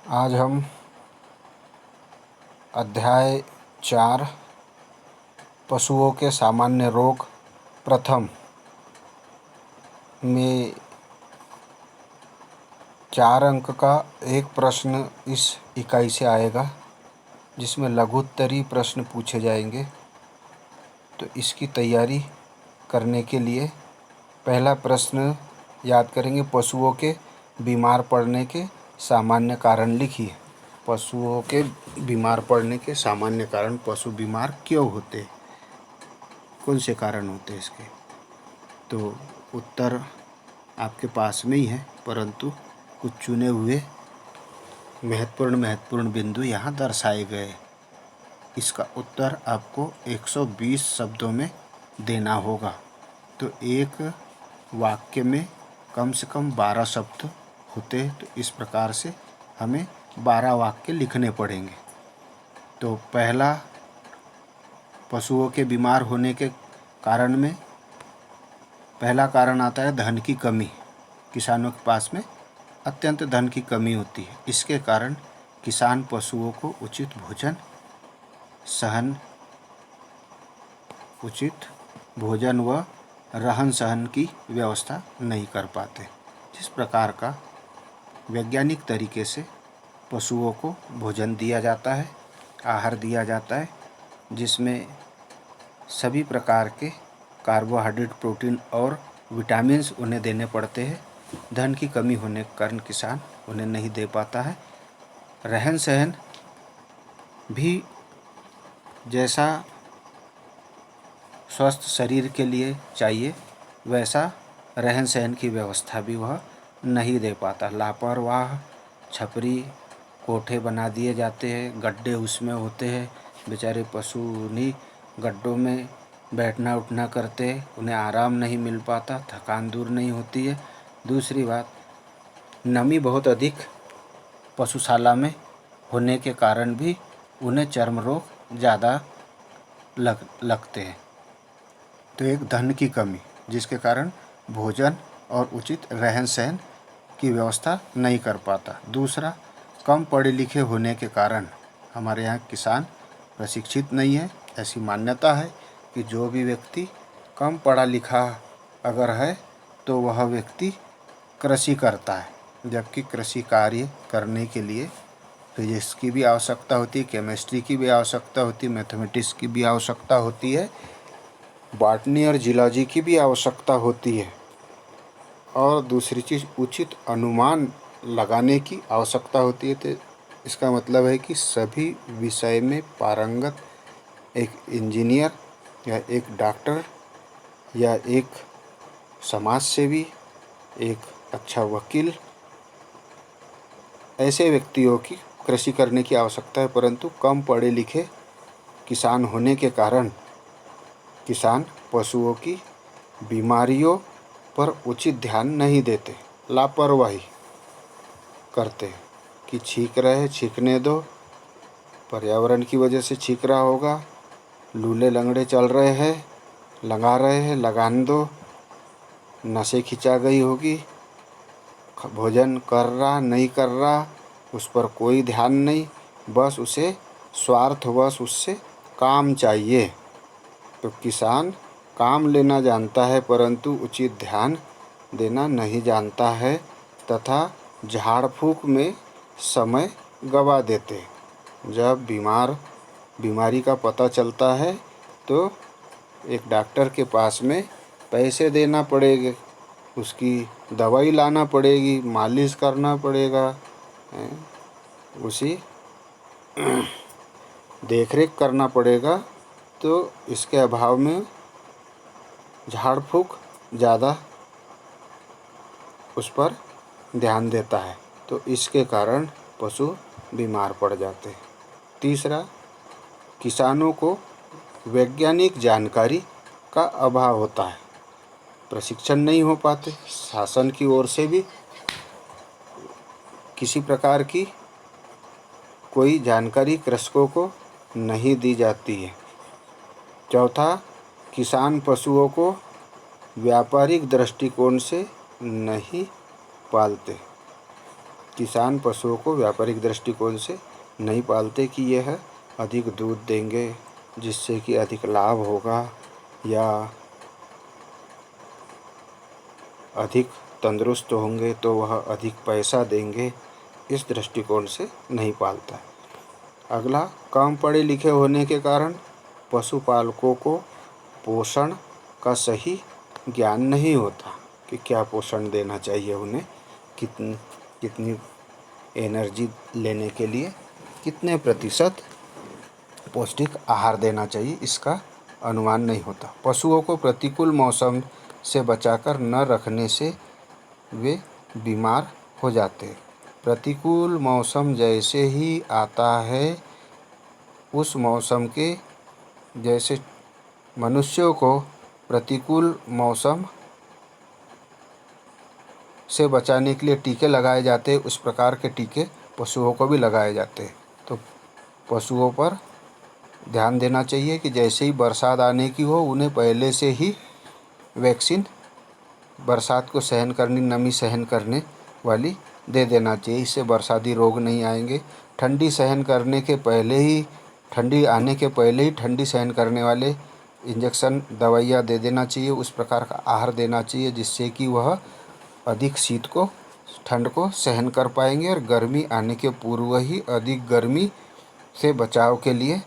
आज हम अध्याय 4 पशुओं के सामान्य रोग प्रथम में 4 अंक का एक प्रश्न इस इकाई से आएगा, जिसमें लघुत्तरीय प्रश्न पूछे जाएंगे। तो इसकी तैयारी करने के लिए पहला प्रश्न याद करेंगे। पशुओं के बीमार पड़ने के सामान्य कारण लिखिए। पशुओं के बीमार पड़ने के सामान्य कारण, पशु बीमार क्यों होते, कौन से कारण होते हैं इसके। तो उत्तर आपके पास में ही है, परंतु कुछ चुने हुए महत्वपूर्ण बिंदु यहाँ दर्शाए गए। इसका उत्तर आपको 120 शब्दों में देना होगा। तो एक वाक्य में कम से कम 12 शब्द होते हैं, तो इस प्रकार से हमें 12 वाक्य लिखने पड़ेंगे। तो पहला, पशुओं के बीमार होने के कारण में पहला कारण आता है धन की कमी। किसानों के पास में अत्यंत धन की कमी होती है। इसके कारण किसान पशुओं को उचित भोजन व रहन सहन की व्यवस्था नहीं कर पाते। जिस प्रकार का वैज्ञानिक तरीके से पशुओं को भोजन दिया जाता है, आहार दिया जाता है, जिसमें सभी प्रकार के कार्बोहाइड्रेट, प्रोटीन और विटामिन्स उन्हें देने पड़ते हैं, धन की कमी होने के कारण किसान उन्हें नहीं दे पाता है। रहन सहन भी जैसा स्वस्थ शरीर के लिए चाहिए, वैसा रहन सहन की व्यवस्था भी वह नहीं दे पाता। लापरवाह, छपरी कोठे बना दिए जाते हैं, गड्ढे उसमें होते हैं, बेचारे पशु उन्हीं गड्ढों में बैठना उठना करते हैं, उन्हें आराम नहीं मिल पाता, थकान दूर नहीं होती है। दूसरी बात, नमी बहुत अधिक पशुशाला में होने के कारण भी उन्हें चर्म रोग ज़्यादा लगते हैं। तो एक धन की कमी, जिसके कारण भोजन और उचित रहन सहन की व्यवस्था नहीं कर पाता। दूसरा, कम पढ़े लिखे होने के कारण हमारे यहाँ किसान प्रशिक्षित नहीं है। ऐसी मान्यता है कि जो भी व्यक्ति कम पढ़ा लिखा अगर है तो वह व्यक्ति कृषि करता है, जबकि कृषि कार्य करने के लिए फिजिक्स की भी आवश्यकता होती है, केमिस्ट्री की भी आवश्यकता होती है, मैथमेटिक्स की भी आवश्यकता होती है, बॉटनी और जियोलॉजी की भी आवश्यकता होती है। और दूसरी चीज़, उचित अनुमान लगाने की आवश्यकता होती है। तो इसका मतलब है कि सभी विषय में पारंगत एक इंजीनियर या एक डॉक्टर या एक समाज सेवी, एक अच्छा वकील, ऐसे व्यक्तियों की कृषि करने की आवश्यकता है। परंतु कम पढ़े लिखे किसान होने के कारण किसान पशुओं की बीमारियों पर उचित ध्यान नहीं देते, लापरवाही करते हैं कि छींक रहे छींकने दो, पर्यावरण की वजह से छींक रहा होगा, लूले लंगड़े चल रहे हैं, लगा रहे हैं, लगाने दो, नसें खिंचा गई होगी, भोजन कर रहा नहीं कर रहा उस पर कोई ध्यान नहीं, बस उसे स्वार्थवश उससे काम चाहिए। तो किसान काम लेना जानता है, परंतु उचित ध्यान देना नहीं जानता है, तथा झाड़ फूक में समय गवा देते। जब बीमारी का पता चलता है तो एक डॉक्टर के पास में पैसे देना पड़ेगा, उसकी दवाई लाना पड़ेगी, मालिश करना पड़ेगा, उसी देखरेख करना पड़ेगा। तो इसके अभाव में झाड़ फूक ज़्यादा उस पर ध्यान देता है, तो इसके कारण पशु बीमार पड़ जाते हैं। तीसरा, किसानों को वैज्ञानिक जानकारी का अभाव होता है, प्रशिक्षण नहीं हो पाते, शासन की ओर से भी किसी प्रकार की कोई जानकारी कृषकों को नहीं दी जाती है। चौथा, किसान पशुओं को व्यापारिक दृष्टिकोण से नहीं पालते। किसान पशुओं को व्यापारिक दृष्टिकोण से नहीं पालते कि यह अधिक दूध देंगे जिससे कि अधिक लाभ होगा या अधिक तंदुरुस्त होंगे तो वह अधिक पैसा देंगे, इस दृष्टिकोण से नहीं पालता। अगला, कम पढ़े लिखे होने के कारण पशुपालकों को पोषण का सही ज्ञान नहीं होता कि क्या पोषण देना चाहिए उन्हें, कितनी एनर्जी लेने के लिए कितने प्रतिशत पौष्टिक आहार देना चाहिए, इसका अनुमान नहीं होता। पशुओं को प्रतिकूल मौसम से बचाकर न रखने से वे बीमार हो जाते हैं। प्रतिकूल मौसम जैसे ही आता है, उस मौसम के जैसे मनुष्यों को प्रतिकूल मौसम से बचाने के लिए टीके लगाए जाते हैं, उस प्रकार के टीके पशुओं को भी लगाए जाते हैं। तो पशुओं पर ध्यान देना चाहिए कि जैसे ही बरसात आने की हो, उन्हें पहले से ही वैक्सीन बरसात को सहन करनी, नमी सहन करने वाली दे देना चाहिए। इससे बरसाती रोग नहीं आएंगे। ठंडी सहन करने के पहले ही, ठंडी आने के पहले ही ठंडी सहन करने वाले इंजेक्शन, दवाइयाँ दे देना चाहिए। उस प्रकार का आहार देना चाहिए जिससे कि वह अधिक शीत को, ठंड को सहन कर पाएंगे और गर्मी आने के पूर्व ही अधिक गर्मी से बचाव के लिए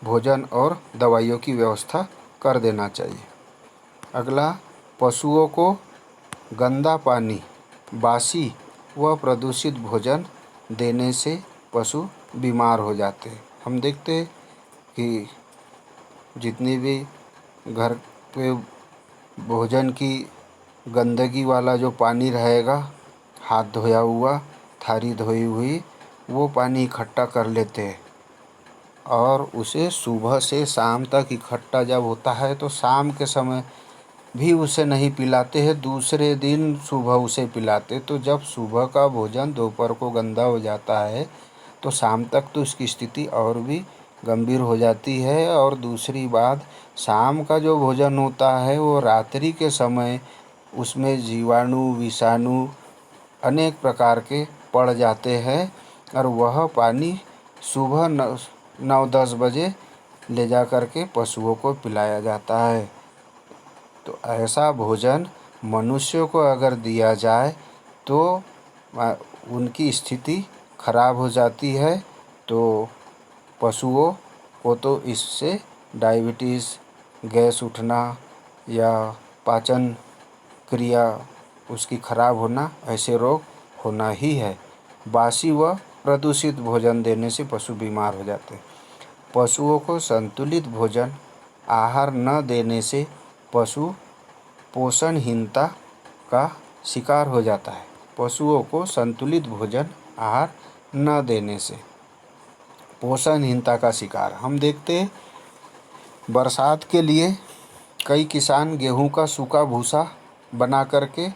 भोजन और दवाइयों की व्यवस्था कर देना चाहिए। अगला, पशुओं को गंदा पानी, बासी व प्रदूषित भोजन देने से पशु बीमार हो जाते हैं। हम देखते हैं कि जितनी भी घर पे भोजन की गंदगी वाला जो पानी रहेगा, हाथ धोया हुआ, थाली धोई हुई, वो पानी इकट्ठा कर लेते हैं और उसे सुबह से शाम तक इकट्ठा जब होता है तो शाम के समय भी उसे नहीं पिलाते हैं, दूसरे दिन सुबह उसे पिलाते। तो जब सुबह का भोजन दोपहर को गंदा हो जाता है तो शाम तक तो उसकी स्थिति और भी गंभीर हो जाती है। और दूसरी बात, शाम का जो भोजन होता है वो रात्रि के समय उसमें जीवाणु, विषाणु अनेक प्रकार के पड़ जाते हैं और वह पानी सुबह 9-10 बजे ले जा कर के पशुओं को पिलाया जाता है। तो ऐसा भोजन मनुष्यों को अगर दिया जाए तो उनकी स्थिति खराब हो जाती है। तो पशुओं को तो इससे डायबिटीज़, गैस उठना या पाचन क्रिया उसकी खराब होना, ऐसे रोग होना ही है। बासी व प्रदूषित भोजन देने से पशु बीमार हो जाते हैं। पशुओं को संतुलित भोजन आहार न देने से पशु पोषणहीनता का शिकार हो जाता है। पशुओं को संतुलित भोजन आहार न देने से पोषणहीनता का शिकार हम देखते हैं। बरसात के लिए कई किसान गेहूं का सूखा भूसा बना करके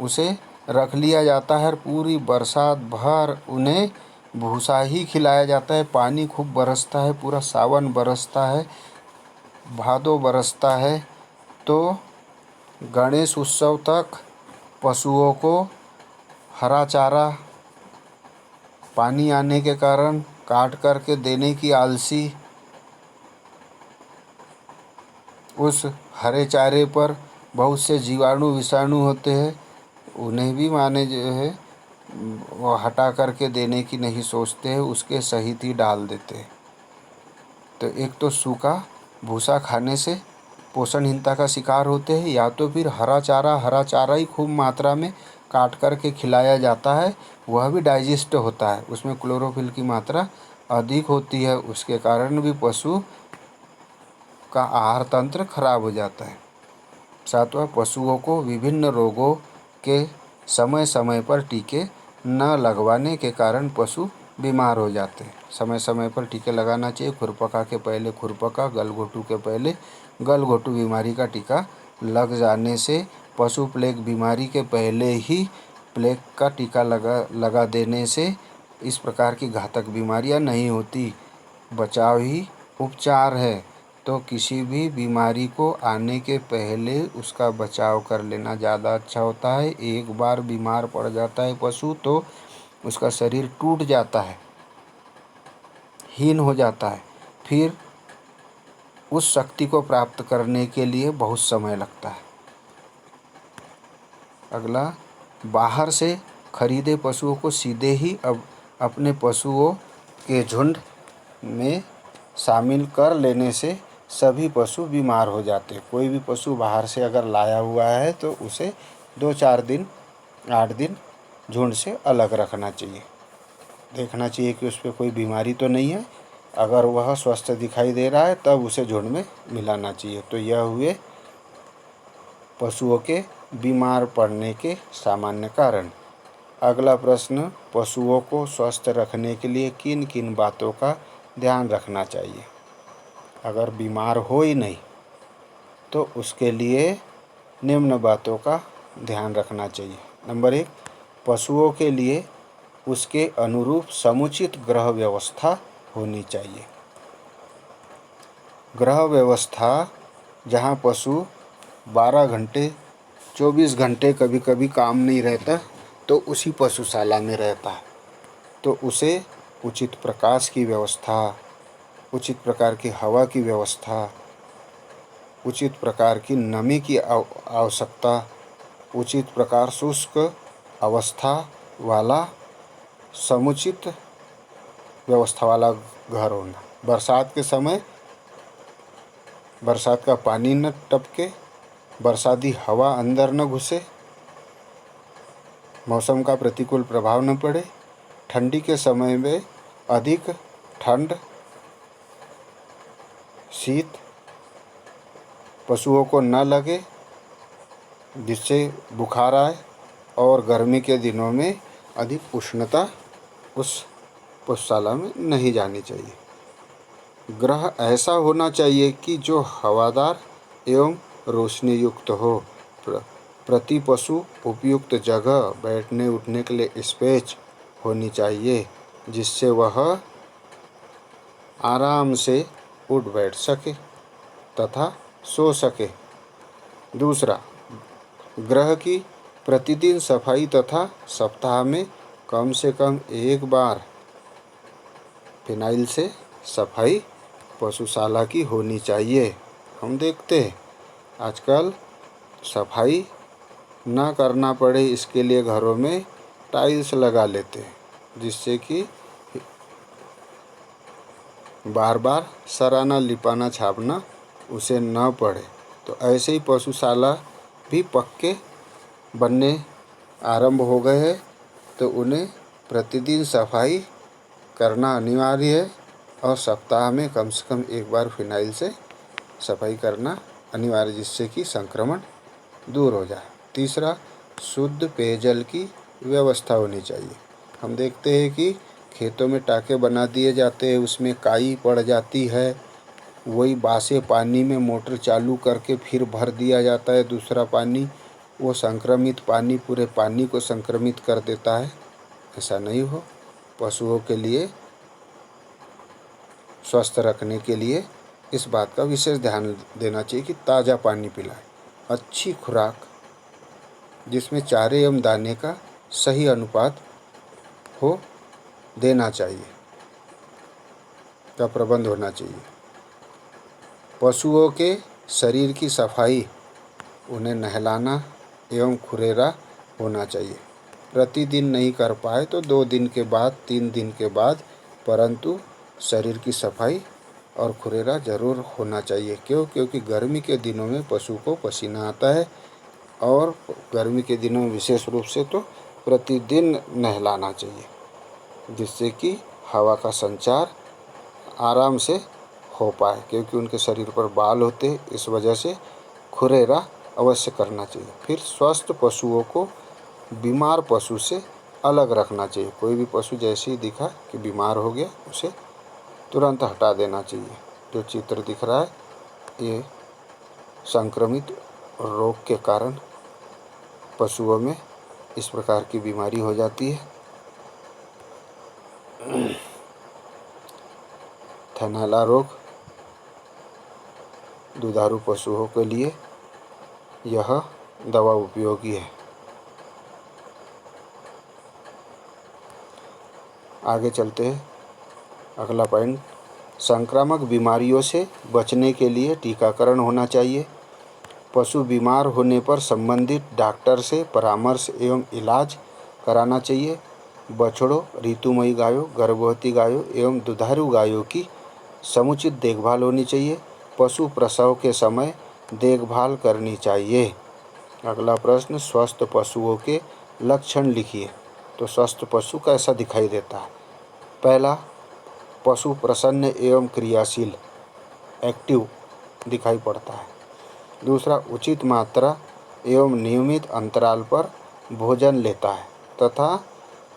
उसे रख लिया जाता है और पूरी बरसात भर उन्हें भूसा ही खिलाया जाता है। पानी खूब बरसता है, पूरा सावन बरसता है, भादो बरसता है। तो गणेश उत्सव तक पशुओं को हरा चारा पानी आने के कारण काट करके देने की आलसी, उस हरे चारे पर बहुत से जीवाणु, विषाणु होते हैं, उन्हें भी माने जो है वो हटा करके देने की नहीं सोचते हैं, उसके सहित ही डाल देते हैं। तो एक तो सूखा भूसा खाने से पोषणहीनता का शिकार होते हैं, या तो फिर हरा चारा ही खूब मात्रा में काट करके खिलाया जाता है, वह भी डाइजेस्ट होता है, उसमें क्लोरोफिल की मात्रा अधिक होती है, उसके कारण भी पशु का आहार तंत्र खराब हो जाता है। सातवां, पशुओं को विभिन्न रोगों के समय समय पर टीके न लगवाने के कारण पशु बीमार हो जाते हैं। समय समय पर टीके लगाना चाहिए। खुरपका के पहले खुरपका, गलघोटू के पहले गलघोटू बीमारी का टीका लग जाने से, पशु प्लेग बीमारी के पहले ही प्लेग का टीका लगा देने से इस प्रकार की घातक बीमारियां नहीं होती। बचाव ही उपचार है। तो किसी भी बीमारी को आने के पहले उसका बचाव कर लेना ज़्यादा अच्छा होता है। एक बार बीमार पड़ जाता है पशु तो उसका शरीर टूट जाता है, हीन हो जाता है, फिर उस शक्ति को प्राप्त करने के लिए बहुत समय लगता है। अगला, बाहर से खरीदे पशुओं को सीधे ही अब अपने पशुओं के झुंड में शामिल कर लेने से सभी पशु बीमार हो जाते हैं। कोई भी पशु बाहर से अगर लाया हुआ है तो उसे 2-4 दिन 8 दिन झुंड से अलग रखना चाहिए। देखना चाहिए कि उस पर कोई बीमारी तो नहीं है। अगर वह स्वस्थ दिखाई दे रहा है तब उसे झुंड में मिलाना चाहिए। तो यह हुए पशुओं के बीमार पड़ने के सामान्य कारण। अगला प्रश्न, पशुओं को स्वस्थ रखने के लिए किन किन बातों का ध्यान रखना चाहिए? अगर बीमार हो ही नहीं तो उसके लिए निम्न बातों का ध्यान रखना चाहिए। नंबर 1, पशुओं के लिए उसके अनुरूप समुचित गृह व्यवस्था होनी चाहिए। गृह व्यवस्था जहाँ पशु 12 घंटे 24 घंटे कभी कभी काम नहीं रहता तो उसी पशुशाला में रहता है, तो उसे उचित प्रकाश की व्यवस्था, उचित प्रकार की हवा की व्यवस्था, उचित प्रकार की नमी की आवश्यकता, उचित प्रकार शुष्क अवस्था वाला समुचित व्यवस्था वाला घर होना। बरसात के समय बरसात का पानी न टपके, बरसाती हवा अंदर न घुसे, मौसम का प्रतिकूल प्रभाव न पड़े, ठंडी के समय में अधिक ठंड शीत पशुओं को न लगे जिससे बुखार आए, और गर्मी के दिनों में अधिक उष्णता उस पशुशाला में नहीं जानी चाहिए। गृह ऐसा होना चाहिए कि जो हवादार एवं रोशनी युक्त हो। प्रति पशु उपयुक्त जगह, बैठने उठने के लिए स्पेस होनी चाहिए जिससे वह आराम से उठ बैठ सके तथा सो सके। दूसरा, गृह की प्रतिदिन सफाई तथा सप्ताह में कम से कम एक बार फिनाइल से सफाई पशुशाला की होनी चाहिए। हम देखते हैं आजकल सफाई ना करना पड़े इसके लिए घरों में टाइल्स लगा लेते हैं जिससे कि बार बार सराहना लिपाना छापना उसे न पड़े। तो ऐसे ही पशुशाला भी पक्के बनने आरंभ हो गए हैं, तो उन्हें प्रतिदिन सफाई करना अनिवार्य है और सप्ताह में कम से कम एक बार फिनाइल से सफाई करना अनिवार्य, जिससे कि संक्रमण दूर हो जाए। तीसरा, शुद्ध पेयजल की व्यवस्था होनी चाहिए। हम देखते हैं कि खेतों में टाँके बना दिए जाते हैं, उसमें काई पड़ जाती है, वही बासे पानी में मोटर चालू करके फिर भर दिया जाता है दूसरा पानी, वो संक्रमित पानी पूरे पानी को संक्रमित कर देता है। ऐसा नहीं हो। पशुओं के लिए स्वस्थ रखने के लिए इस बात का विशेष ध्यान देना चाहिए कि ताज़ा पानी पिलाएं, अच्छी खुराक जिसमें चारे एवं दाने का सही अनुपात हो देना चाहिए का प्रबंध होना चाहिए। पशुओं के शरीर की सफाई, उन्हें नहलाना एवं खुरेरा होना चाहिए। प्रतिदिन नहीं कर पाए तो 2 दिन के बाद 3 दिन के बाद, परंतु शरीर की सफाई और खुरेरा जरूर होना चाहिए। क्योंकि गर्मी के दिनों में पशु को पसीना आता है और गर्मी के दिनों में विशेष रूप से तो प्रतिदिन नहलाना चाहिए जिससे कि हवा का संचार आराम से हो पाए, क्योंकि उनके शरीर पर बाल होते हैं, इस वजह से खुरेरा अवश्य करना चाहिए। फिर स्वस्थ पशुओं को बीमार पशु से अलग रखना चाहिए। कोई भी पशु जैसे ही दिखा कि बीमार हो गया उसे तुरंत हटा देना चाहिए। जो चित्र दिख रहा है ये संक्रमित रोग के कारण पशुओं में इस प्रकार की बीमारी हो जाती है। थैलेला रोग, दुधारू पशुओं के लिए यह दवा उपयोगी है। आगे चलते हैं। अगला पॉइंट, संक्रामक बीमारियों से बचने के लिए टीकाकरण होना चाहिए। पशु बीमार होने पर संबंधित डॉक्टर से परामर्श एवं इलाज कराना चाहिए। बछड़ों, ऋतुमयी गायों, गर्भवती गायों एवं दुधारू गायों की समुचित देखभाल होनी चाहिए। पशु प्रसव के समय देखभाल करनी चाहिए। अगला प्रश्न, स्वस्थ पशुओं के लक्षण लिखिए। तो स्वस्थ पशु कैसा दिखाई देता है? पहला, पशु प्रसन्न एवं क्रियाशील, एक्टिव दिखाई पड़ता है। दूसरा, उचित मात्रा एवं नियमित अंतराल पर भोजन लेता है तथा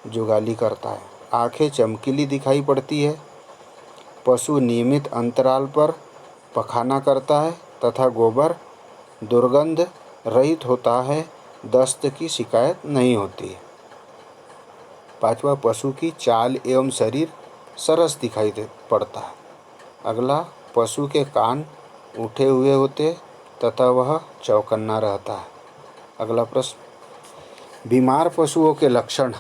जुगाली करता है। आँखें चमकीली दिखाई पड़ती है। पशु नियमित अंतराल पर पखाना करता है तथा गोबर दुर्गंध रहित होता है। दस्त की शिकायत नहीं होती है। पाँचवा, पशु की चाल एवं शरीर सरस दिखाई पड़ता है। अगला, पशु के कान उठे हुए होते तथा वह चौकन्ना रहता है। अगला प्रश्न, बीमार पशुओं के लक्षण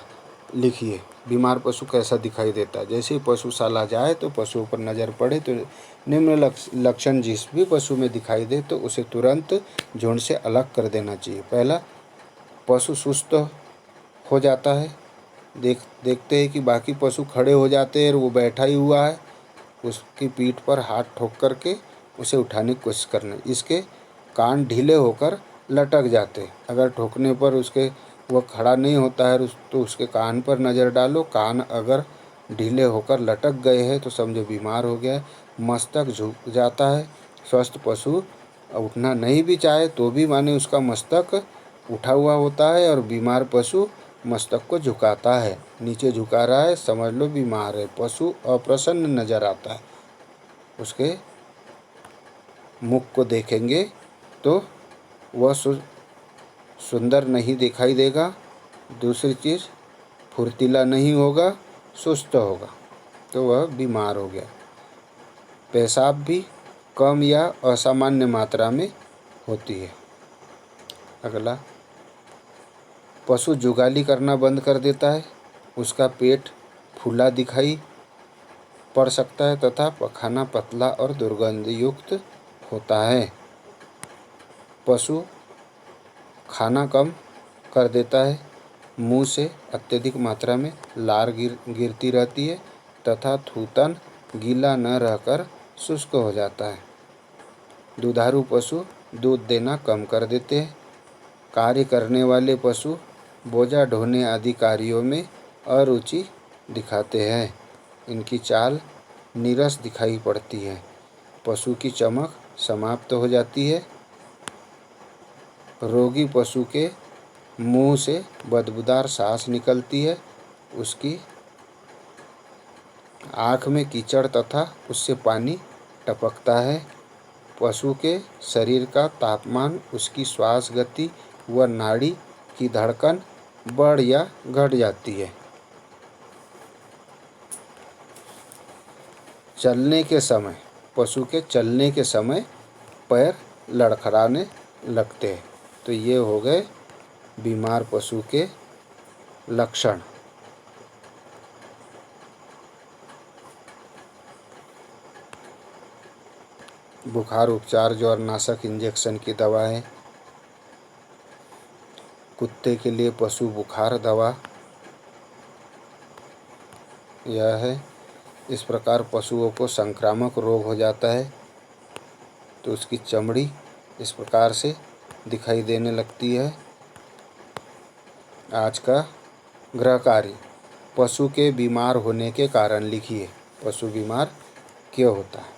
लिखिए। बीमार पशु कैसा दिखाई देता है? जैसे ही पशुशाला जाए तो पशुओं पर नज़र पड़े तो निम्न लक्षण जिस भी पशु में दिखाई दे तो उसे तुरंत झुंड से अलग कर देना चाहिए। पहला, पशु सुस्त हो जाता है। देखते हैं कि बाकी पशु खड़े हो जाते हैं और वो बैठा ही हुआ है। उसकी पीठ पर हाथ ठोक करके उसे उठाने की कोशिश करना। इसके कान ढीले होकर लटक जाते हैं। अगर ठोकने पर वह खड़ा नहीं होता है तो उसके कान पर नज़र डालो। कान अगर ढीले होकर लटक गए हैं तो समझो बीमार हो गया है। मस्तक झुक जाता है। स्वस्थ पशु उठना नहीं भी चाहे तो भी माने उसका मस्तक उठा हुआ होता है और बीमार पशु मस्तक को झुकाता है, नीचे झुका रहा है, समझ लो बीमार है। पशु अप्रसन्न नज़र आता है। उसके मुख को देखेंगे तो वह सुंदर नहीं दिखाई देगा। दूसरी चीज़, फुर्तीला नहीं होगा, सुस्त होगा, तो वह बीमार हो गया। पेशाब भी कम या असामान्य मात्रा में होती है। अगला, पशु जुगाली करना बंद कर देता है। उसका पेट फूला दिखाई पड़ सकता है तथा पखाना पतला और दुर्गंध युक्त होता है। पशु खाना कम कर देता है। मुंह से अत्यधिक मात्रा में लार गिरती रहती है तथा थूथन गीला न रहकर शुष्क हो जाता है। दुधारू पशु दूध देना कम कर देते हैं। कार्य करने वाले पशु बोझा ढोने आदि कार्यों में अरुचि दिखाते हैं। इनकी चाल नीरस दिखाई पड़ती है। पशु की चमक समाप्त हो जाती है। रोगी पशु के मुंह से बदबूदार सांस निकलती है। उसकी आँख में कीचड़ तथा उससे पानी टपकता है। पशु के शरीर का तापमान, उसकी श्वास गति व नाड़ी की धड़कन बढ़ या घट जाती है। चलने के समय, पशु के चलने के समय पैर लड़खड़ाने लगते हैं। तो ये हो गए बीमार पशु के लक्षण। बुखार उपचार, ज्वरनाशक इंजेक्शन की दवा है। कुत्ते के लिए पशु बुखार दवा यह है। इस प्रकार पशुओं को संक्रामक रोग हो जाता है तो उसकी चमड़ी इस प्रकार से दिखाई देने लगती है। आज का गृह कार्य, पशु के बीमार होने के कारण लिखिए। पशु बीमार क्यों होता है?